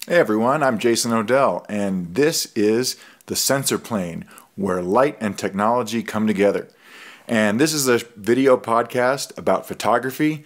Hey everyone, I'm Jason Odell, and this is the Sensor Plane, where light and technology come together. And this is a video podcast about photography,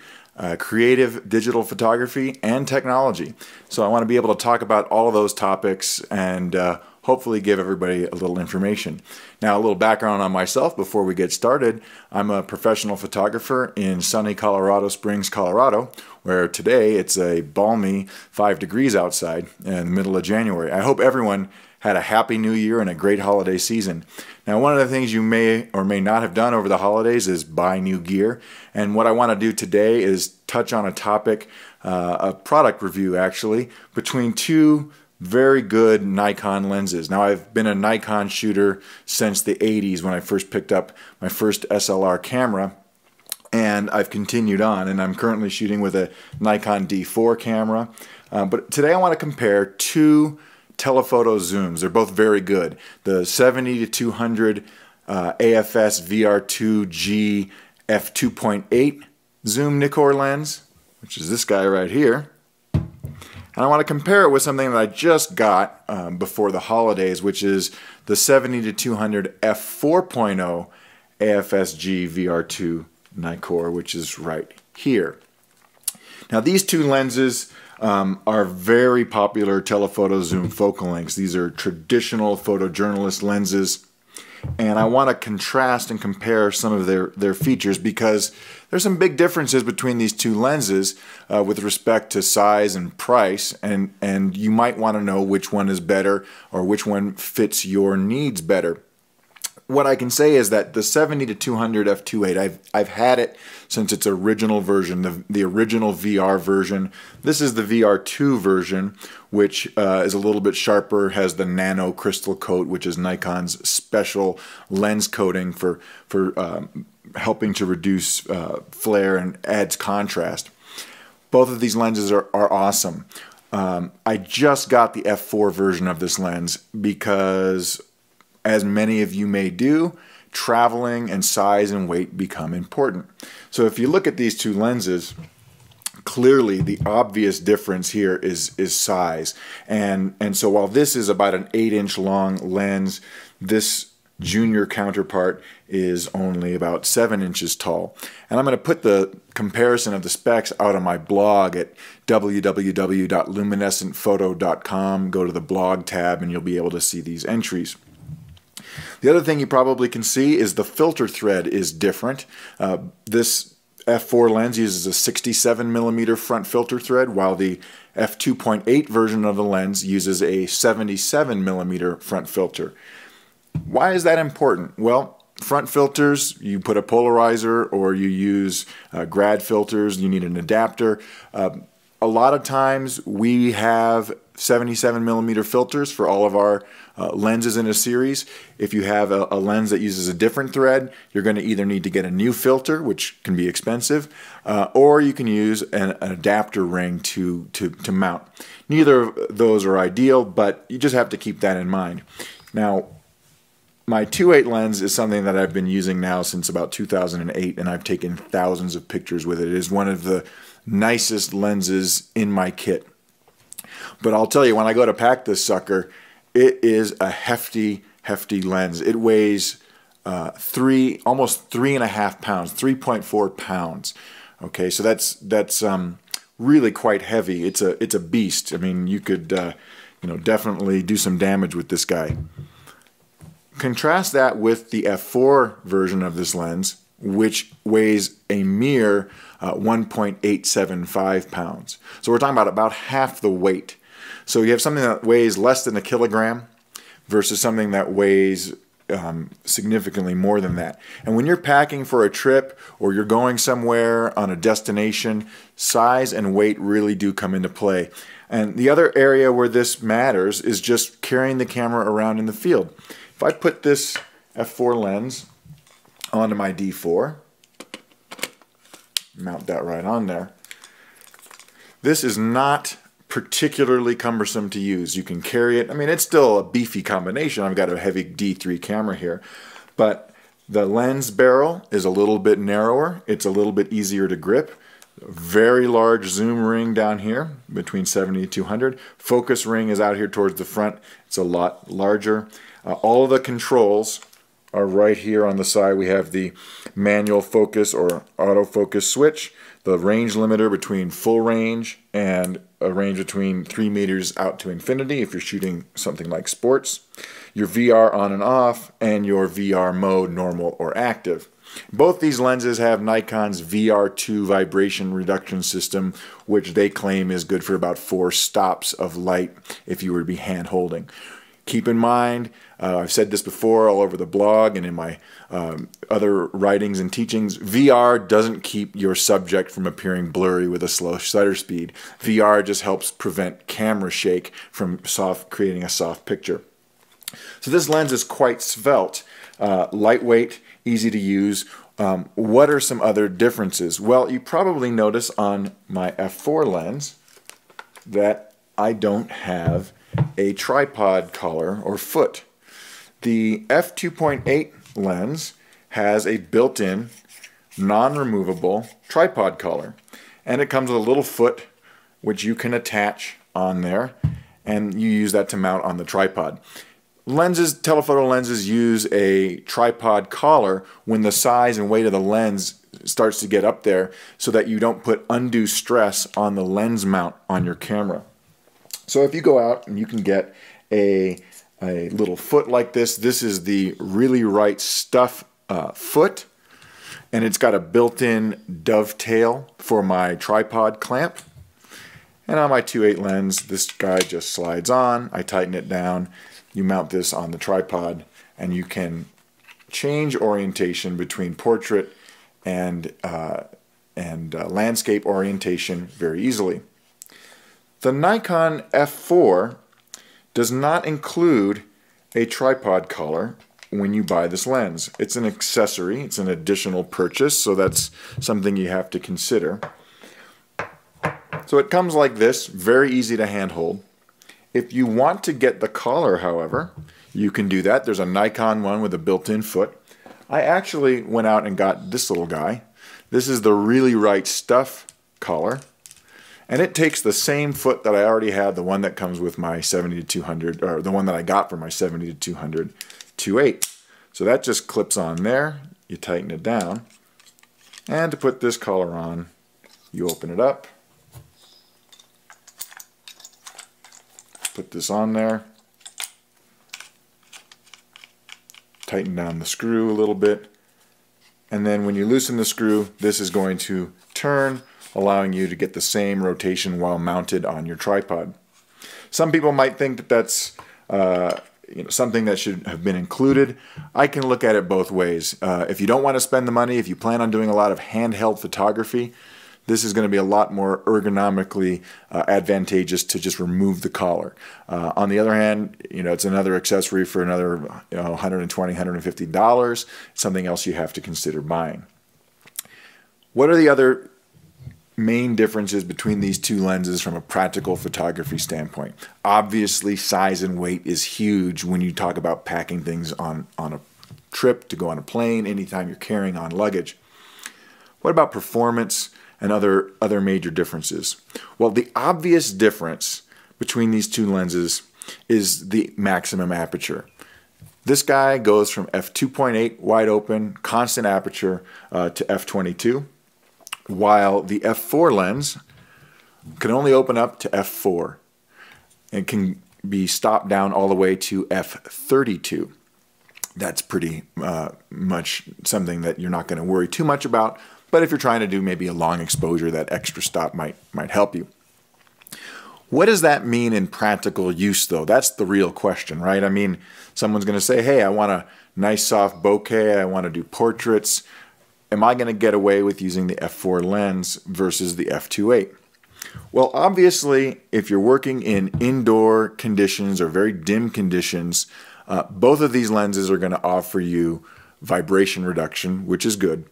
creative digital photography, and technology. So I want to be able to talk about all of those topics and hopefully give everybody a little information. Now, a little background on myself before we get started. I'm a professional photographer in sunny Colorado Springs, Colorado, where today it's a balmy 5 degrees outside in the middle of January. I hope everyone had a happy new year and a great holiday season. Now, one of the things you may or may not have done over the holidays is buy new gear. And what I want to do today is touch on a topic, a product review actually, between two very good Nikon lenses. Now, I've been a Nikon shooter since the 80s when I first picked up my first SLR camera, and I've continued on, and I'm currently shooting with a Nikon D4 camera. But today I want to compare two telephoto zooms. They're both very good. The 70-200 AFS VR2G f2.8 zoom Nikon lens, which is this guy right here. And I want to compare it with something that I just got before the holidays, which is the 70-200 f4.0 AFS-G VR2 Nikon, which is right here. Now, these two lenses are very popular telephoto zoom focal lengths. These are traditional photojournalist lenses, and I want to contrast and compare some of their features because there's some big differences between these two lenses with respect to size and price, and you might want to know which one is better or which one fits your needs better. What I can say is that the 70-200 f2.8, I've had it since its original version, the original VR version. This is the VR2 version, which is a little bit sharper, has the nano crystal coat, which is Nikon's special lens coating for helping to reduce flare and adds contrast. Both of these lenses are awesome. I just got the f4 version of this lens because, as many of you may do, traveling and size and weight become important. So if you look at these two lenses, clearly the obvious difference here is size. And so while this is about an 8-inch long lens, this junior counterpart is only about 7 inches tall. And I'm going to put the comparison of the specs out on my blog at www.luminescentphoto.com. Go to the blog tab and you'll be able to see these entries. The other thing you probably can see is the filter thread is different. This f4 lens uses a 67mm front filter thread, while the f2.8 version of the lens uses a 77mm front filter. Why is that important? Well, front filters, you put a polarizer or you use grad filters, you need an adapter. A lot of times we have 77mm filters for all of our lenses in a series. If you have a lens that uses a different thread, you're going to either need to get a new filter, which can be expensive, or you can use an adapter ring to mount. Neither of those are ideal, but you just have to keep that in mind. Now, my 2.8 lens is something that I've been using now since about 2008, and I've taken thousands of pictures with it. It is one of the nicest lenses in my kit. But I'll tell you, when I go to pack this sucker, it is a hefty lens. It weighs almost 3.5 pounds, 3.4 pounds. Okay, so that's really quite heavy. It's a beast. I mean, you could definitely do some damage with this guy. Contrast that with the f4 version of this lens, which weighs a mere 1.875 pounds. So we're talking about half the weight. So you have something that weighs less than a kilogram versus something that weighs significantly more than that. And when you're packing for a trip or you're going somewhere on a destination, size and weight really do come into play. And the other area where this matters is just carrying the camera around in the field. If I put this f4 lens onto my D4, mount that right on there, this is not particularly cumbersome to use. You can carry it. I mean, it's still a beefy combination. I've got a heavy D3 camera here, but the lens barrel is a little bit narrower. It's a little bit easier to grip. Very large zoom ring down here between 70 and 200. Focus ring is out here towards the front. It's a lot larger. All of the controls are right here on the side. We have the manual focus or autofocus switch, the range limiter between full range and a range between 3 meters out to infinity if you're shooting something like sports, your VR on and off, and your VR mode, normal or active. Both these lenses have Nikon's VR2 vibration reduction system, which they claim is good for about 4 stops of light if you were to be hand holding. Keep in mind, I've said this before all over the blog and in my other writings and teachings, VR doesn't keep your subject from appearing blurry with a slow shutter speed. VR just helps prevent camera shake from creating a soft picture. So this lens is quite svelte, lightweight, easy to use. What are some other differences? Well, you probably notice on my f4 lens that I don't have a tripod collar or foot. The f2.8 lens has a built-in, non-removable tripod collar, and it comes with a little foot which you can attach on there, and you use that to mount on the tripod. Telephoto lenses use a tripod collar when the size and weight of the lens starts to get up there so that you don't put undue stress on the lens mount on your camera. So if you go out and you can get a little foot like this, this is the Really Right Stuff foot, and it's got a built-in dovetail for my tripod clamp. And on my 2.8 lens, this guy just slides on, I tighten it down, you mount this on the tripod, and you can change orientation between portrait and landscape orientation very easily. The Nikon F4 does not include a tripod collar when you buy this lens. It's an accessory, it's an additional purchase, so that's something you have to consider. So it comes like this, very easy to handhold. If you want to get the collar, however, you can do that. There's a Nikon one with a built-in foot. I actually went out and got this little guy. This is the Really Right Stuff collar. And it takes the same foot that I already had, the one that comes with my 70-200, or the one that I got for my 70-200 2.8. So that just clips on there. You tighten it down. And to put this collar on, you open it up. Put this on there. Tighten down the screw a little bit. And then when you loosen the screw, this is going to turn, allowing you to get the same rotation while mounted on your tripod. Some people might think that that's something that should have been included. I can look at it both ways. If you don't want to spend the money, if you plan on doing a lot of handheld photography, this is going to be a lot more ergonomically advantageous to just remove the collar. On the other hand, it's another accessory for another $120, $150. Something else you have to consider buying. What are the other main differences between these two lenses from a practical photography standpoint? Obviously, size and weight is huge when you talk about packing things on a trip, to go on a plane, anytime you're carrying on luggage. What about performance and other major differences? Well, the obvious difference between these two lenses is the maximum aperture. This guy goes from f2.8 wide open, constant aperture to f22. While the f4 lens can only open up to f4 and can be stopped down all the way to f32. That's pretty much something that you're not going to worry too much about, but if you're trying to do maybe a long exposure, that extra stop might help you. What does that mean in practical use, though? That's the real question, right? I mean, someone's going to say, hey, I want a nice soft bokeh, I want to do portraits. Am I going to get away with using the f4 lens versus the f2.8? Well, obviously, if you're working in indoor conditions or very dim conditions, both of these lenses are going to offer you vibration reduction, which is good.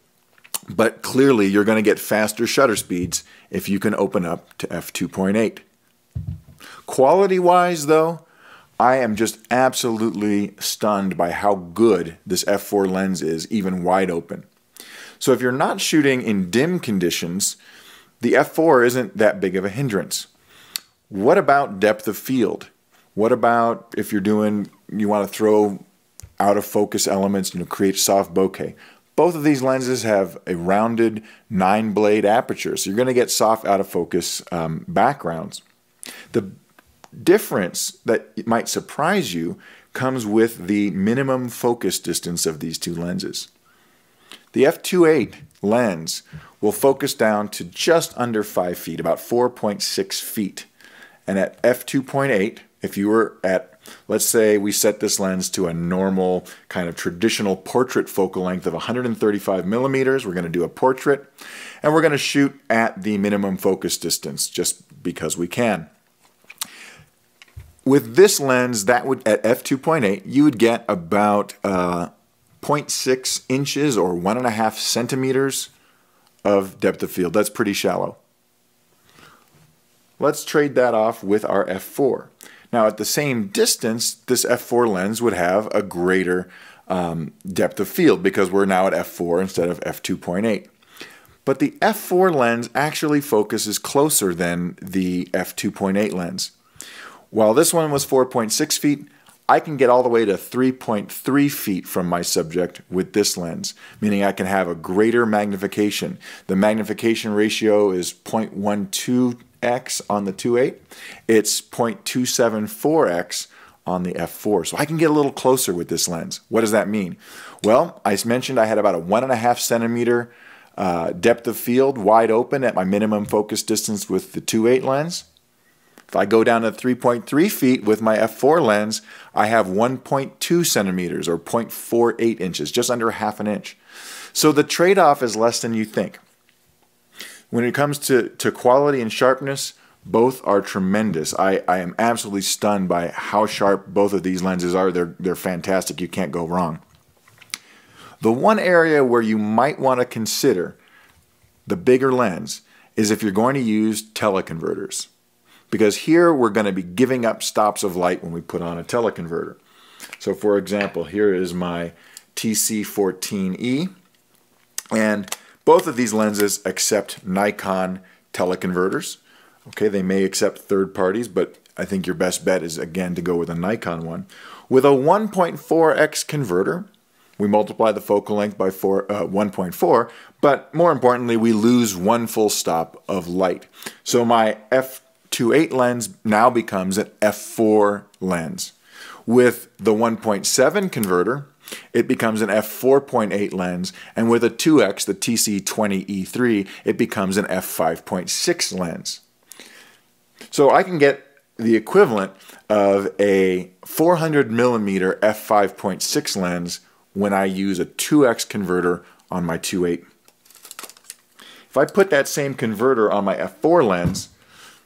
But clearly, you're going to get faster shutter speeds if you can open up to f2.8. Quality-wise, though, I am just absolutely stunned by how good this f4 lens is, even wide open. So if you're not shooting in dim conditions, the f4 isn't that big of a hindrance. What about depth of field? What about if you want to throw out of focus elements, create soft bokeh? Both of these lenses have a rounded 9-blade aperture, so you're going to get soft out of focus backgrounds. The difference that might surprise you comes with the minimum focus distance of these two lenses. The f2.8 lens will focus down to just under 5 feet, about 4.6 feet. And at f2.8, if you were at, let's say we set this lens to a normal kind of traditional portrait focal length of 135 millimeters, we're going to do a portrait, and we're going to shoot at the minimum focus distance just because we can. With this lens, that would at f2.8, you would get about 0.6 inches or 1.5 centimeters of depth of field. That's pretty shallow. Let's trade that off with our f4. Now at the same distance, this f4 lens would have a greater depth of field because we're now at f4 instead of f2.8. But the f4 lens actually focuses closer than the f2.8 lens. While this one was 4.6 feet, I can get all the way to 3.3 feet from my subject with this lens, meaning I can have a greater magnification. The magnification ratio is 0.12x on the 2.8. It's 0.274x on the f4. So I can get a little closer with this lens. What does that mean? Well, I mentioned I had about a 1.5 centimeter depth of field wide open at my minimum focus distance with the 2.8 lens. If I go down to 3.3 feet with my f4 lens, I have 1.2 centimeters or 0.48 inches, just under half an inch. So the trade-off is less than you think. When it comes to quality and sharpness, both are tremendous. I am absolutely stunned by how sharp both of these lenses are. They're fantastic. You can't go wrong. The one area where you might want to consider the bigger lens is if you're going to use teleconverters. Because here we're going to be giving up stops of light when we put on a teleconverter. So for example, here is my TC14E, and both of these lenses accept Nikon teleconverters. Okay, they may accept third parties, but I think your best bet is again to go with a Nikon one. With a 1.4x converter, we multiply the focal length by 1.4, but more importantly, we lose one full stop of light. So my f2.8 lens now becomes an f4 lens. With the 1.7 converter, it becomes an f4.8 lens, and with a 2x, the TC20E3, it becomes an f5.6 lens. So I can get the equivalent of a 400 millimeter f5.6 lens when I use a 2x converter on my 2.8. If I put that same converter on my f4 lens,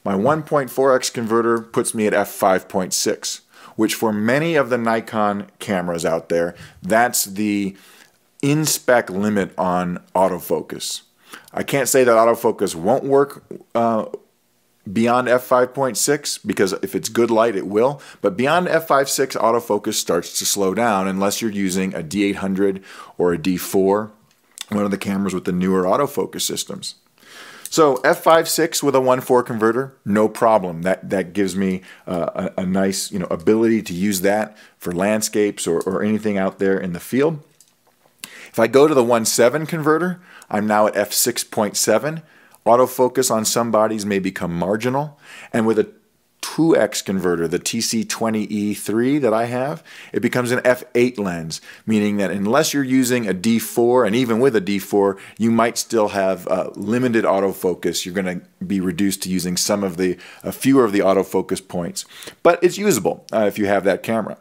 my 1.4x converter puts me at f5.6, which for many of the Nikon cameras out there, that's the in-spec limit on autofocus. I can't say that autofocus won't work beyond f5.6, because if it's good light it will, but beyond f5.6 autofocus starts to slow down unless you're using a D800 or a D4, one of the cameras with the newer autofocus systems. So f5.6 with a 1.4 converter, no problem. That gives me a nice ability to use that for landscapes or anything out there in the field. If I go to the 1.7 converter, I'm now at f6.7. Autofocus on some bodies may become marginal. And with a 2x converter, the TC20E3 that I have, it becomes an f8 lens, meaning that unless you're using a D4, and even with a D4, you might still have limited autofocus. You're going to be reduced to using fewer of the autofocus points. But it's usable if you have that camera.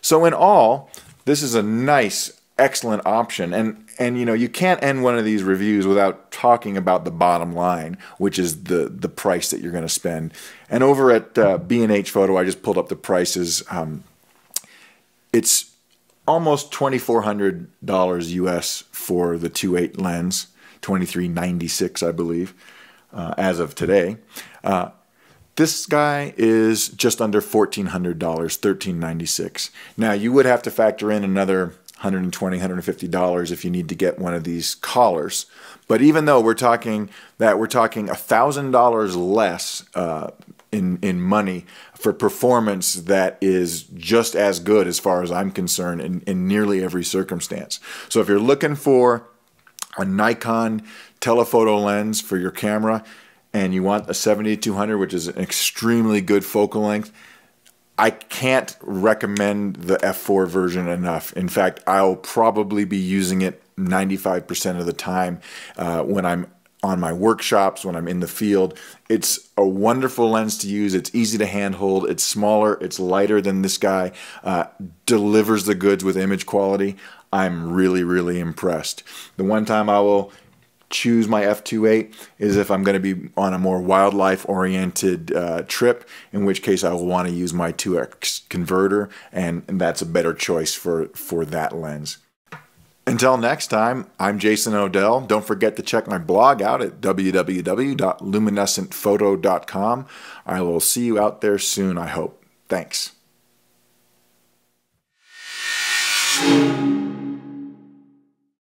So in all, this is a nice, excellent option. And you can't end one of these reviews without talking about the bottom line, which is the price that you're going to spend. And over at B&H Photo, I just pulled up the prices. It's almost $2,400 US for the 2.8 lens, $2,396 I believe, as of today. This guy is just under $1,400, $1,396. Now you would have to factor in another $120, $150 if you need to get one of these collars. But even though we're talking $1,000 less in money for performance that is just as good as far as I'm concerned in nearly every circumstance. So if you're looking for a Nikon telephoto lens for your camera and you want a 70-200, which is an extremely good focal length, I can't recommend the f4 version enough. In fact, I'll probably be using it 95% of the time when I'm on my workshops, when I'm in the field. It's a wonderful lens to use. It's easy to handhold. It's smaller. It's lighter than this guy. Delivers the goods with image quality. I'm really, really impressed. The one time I will choose my f2.8 is if I'm going to be on a more wildlife-oriented trip, in which case I will want to use my 2x converter, and that's a better choice for that lens. Until next time, I'm Jason Odell. Don't forget to check my blog out at www.luminescentphoto.com. I will see you out there soon, I hope. Thanks.